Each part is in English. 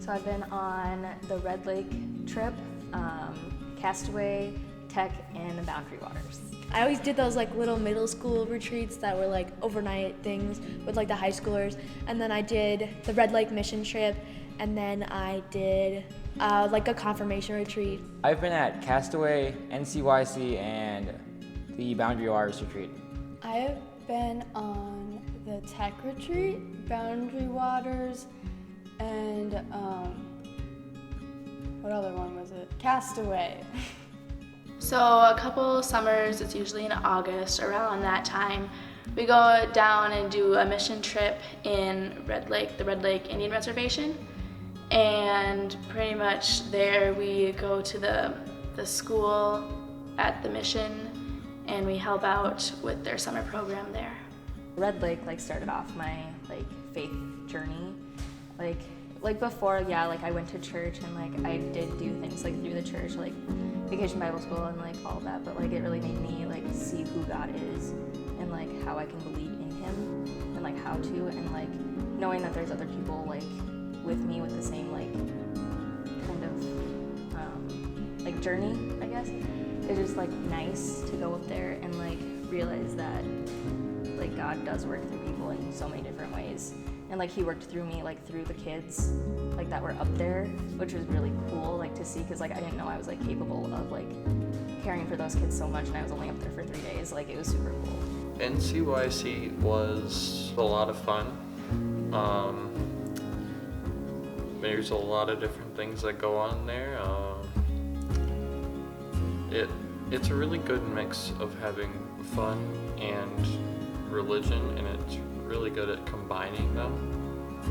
So I've been on the Red Lake trip, Castaway, Tech, and the Boundary Waters. I always did those like little middle school retreats that were like overnight things with like the high schoolers. And then I did the Red Lake mission trip, and then I did like a confirmation retreat. I've been at Castaway, NCYC, and the Boundary Waters retreat. I have been on the Tech retreat, Boundary Waters, and what other one was it? Castaway. So a couple summers, it's usually in August, around that time, we go down and do a mission trip in Red Lake, the Red Lake Indian Reservation. And pretty much there we go to the school at the mission and we help out with their summer program there. Red Lake started off my faith journey. Like before, yeah, I went to church and I did do things through the church, Vacation Bible School and all of that, but it really made me see who God is and how I can believe in Him and how to, and knowing that there's other people with me with the same kind of journey, I guess. It's just nice to go up there and realize that God does work through people in so many different ways. And He worked through me through the kids that were up there, which was really cool to see, because I didn't know I was capable of caring for those kids so much, and I was only up there for 3 days. It was super cool. NCYC was a lot of fun. There's a lot of different things that go on there. It's a really good mix of having fun and religion, and it's really good at combining them.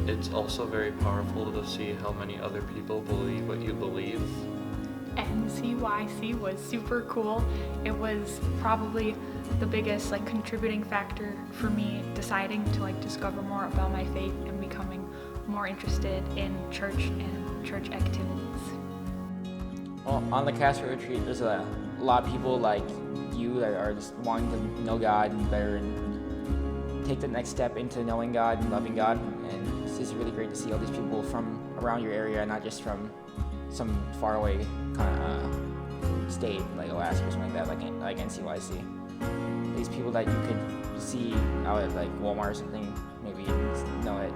It's also very powerful to see how many other people believe what you believe. NCYC was super cool. It was probably the biggest contributing factor for me deciding to discover more about my faith and becoming more interested in church and church activities. Well, on the Castaway retreat, there's a lot of people like you that are just wanting to know God better and take the next step into knowing God and loving God. And it's just really great to see all these people from around your area, not just from some faraway kind of state like Alaska or something like that, like NCYC. These people that you could see out at Walmart or something, maybe know that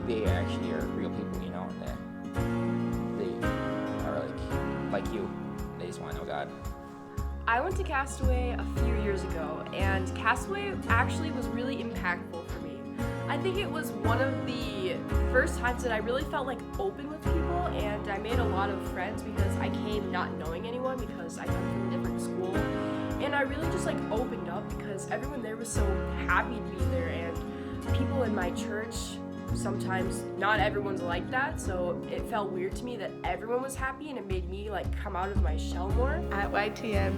they actually are real people, that they are like you. They just want to know God. I went to Castaway a few years ago, and Castaway actually was really impactful for me. I think it was one of the first times that I really felt open with people, and I made a lot of friends because I came not knowing anyone because I come from a different school. And I really just opened up because everyone there was so happy to be there, and people in my church, sometimes not everyone's like that, so it felt weird to me that everyone was happy, and it made me come out of my shell more. At YTM,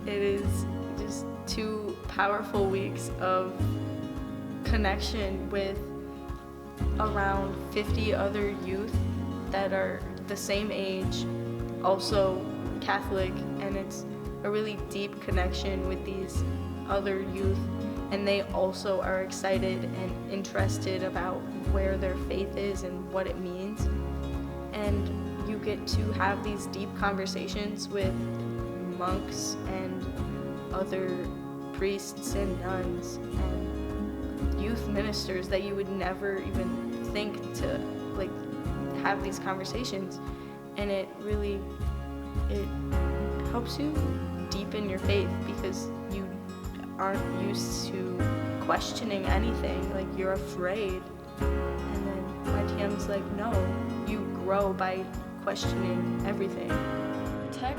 it is just 2 powerful weeks of connection with around 50 other youth that are the same age, also Catholic, and it's a really deep connection with these other youth, and they also are excited and interested about where their faith is and what it means. And you get to have these deep conversations with monks and other priests and nuns and youth ministers that you would never even think to have these conversations. And it helps you deepen your faith because you aren't used to questioning anything, you're afraid. And then YTM's no, you grow by questioning everything. Tech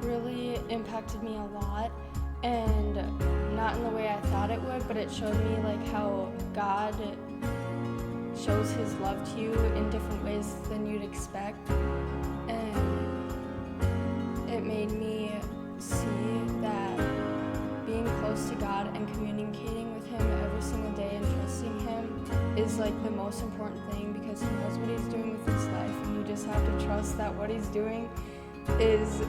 really impacted me a lot, and not in the way I thought it would, but it showed me how God shows His love to you in different ways than you'd expect. And it made me see that being close to God and communicating with Him every single day and trusting Him is the most important thing, because He knows what He's doing with His life, and you just have to trust that what He's doing is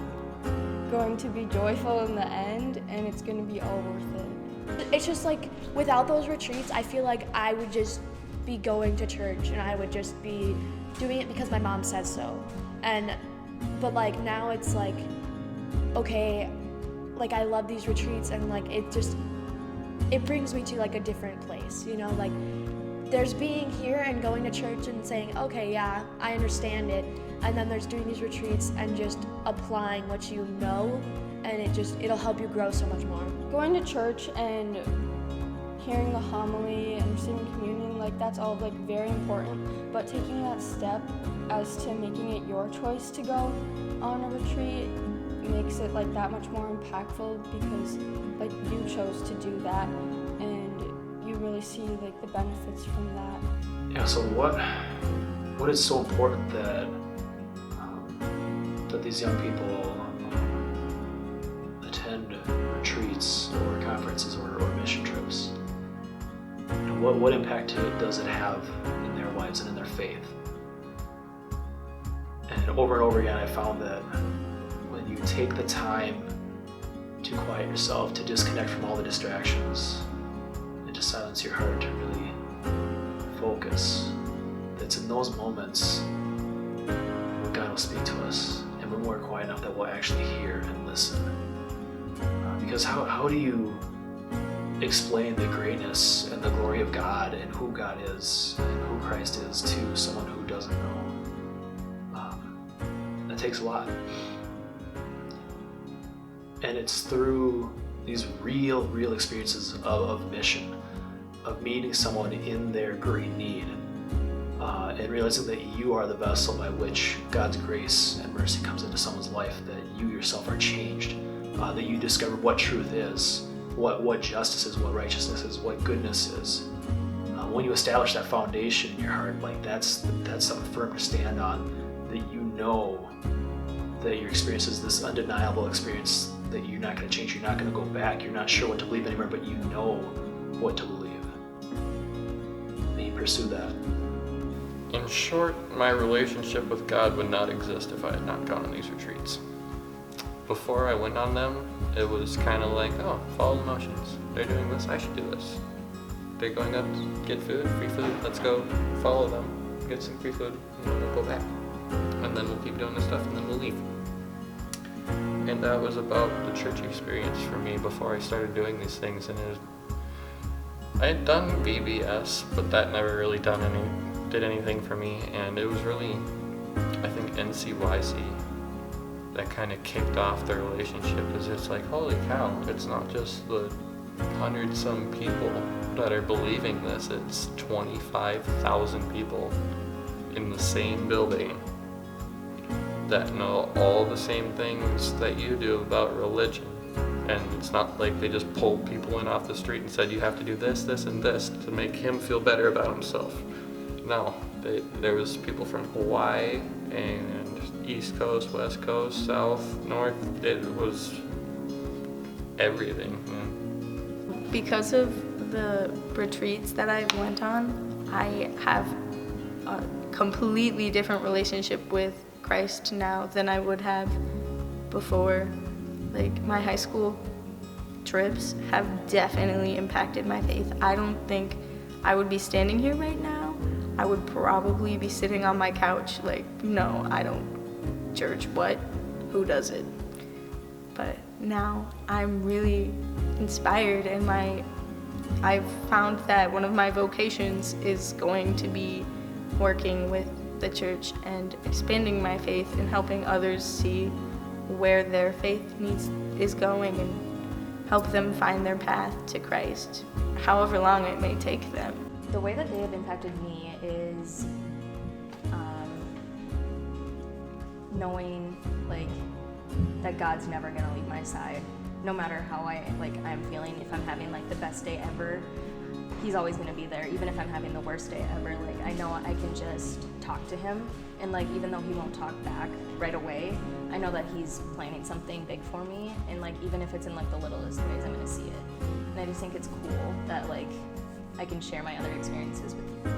going to be joyful in the end, and it's going to be all worth it. It's just without those retreats, I feel I would just be going to church and I would just be doing it because my mom says so. But like now it's like, okay, like I love these retreats, and like it brings me to like a different place, you know, like there's being here and going to church and saying, okay, yeah, I understand it. And then there's doing these retreats and just applying what you know, and it'll help you grow so much more. Going to church and hearing the homily and receiving communion, like that's all like very important. But taking that step as to making it your choice to go on a retreat makes it like that much more impactful, because like you chose to do that and you really see like the benefits from that. Yeah, so what is so important that these young people attend retreats or conferences or mission trips? And what impact does it have in their lives and in their faith? And over again, I found that when you take the time to quiet yourself, to disconnect from all the distractions, and to silence your heart, to really focus, it's in those moments where God will speak to us, and when we're quiet enough that we'll actually hear and listen. Because how do you explain the greatness and the glory of God and who God is and who Christ is to someone who doesn't know? That takes a lot. And it's through these real experiences of mission, of meeting someone in their great need, and realizing that you are the vessel by which God's grace and mercy comes into someone's life, that you yourself are changed, that you discover what truth is, what justice is, what righteousness is, what goodness is. When you establish that foundation in your heart, like that's something firm to stand on, that you know that your experience is this undeniable experience that you're not going to change, you're not going to go back, you're not sure what to believe anymore, but you know what to believe. And you pursue that. In short, my relationship with God would not exist if I had not gone on these retreats. Before I went on them, it was kind of like, oh, follow the motions. They're doing this, I should do this. They're going up to get food, free food, let's go follow them, get some free food, and then we'll go back. And then we'll keep doing this stuff, and then we'll leave. And that was about the church experience for me before I started doing these things. And I had done VBS, but that never really did anything for me. And it was really, I think, NCYC that kind of kicked off the relationship. Is it's like, holy cow, it's not just the 100-some people that are believing this. It's 25,000 people in the same building that know all the same things that you do about religion. And it's not like they just pulled people in off the street and said, you have to do this, this, and this to make him feel better about himself. No, there was people from Hawaii and East Coast, West Coast, South, North. It was everything. Yeah. Because of the retreats that I went on, I have a completely different relationship with Christ now than I would have before. Like, my high school trips have definitely impacted my faith. I don't think I would be standing here right now. I would probably be sitting on my couch like, no, I don't church, what? Who does it? But now I'm really inspired, and I've found that one of my vocations is going to be working with the church and expanding my faith and helping others see where their faith is going and help them find their path to Christ, however long it may take them. The way that they have impacted me is knowing like that God's never gonna leave my side, no matter how I'm feeling. If I'm having like the best day ever, He's always gonna be there. Even if I'm having the worst day ever, like I know I can just talk to Him, and like even though He won't talk back right away, I know that He's planning something big for me, and like even if it's in like the littlest ways, I'm gonna see it. And I just think it's cool that like I can share my other experiences with you.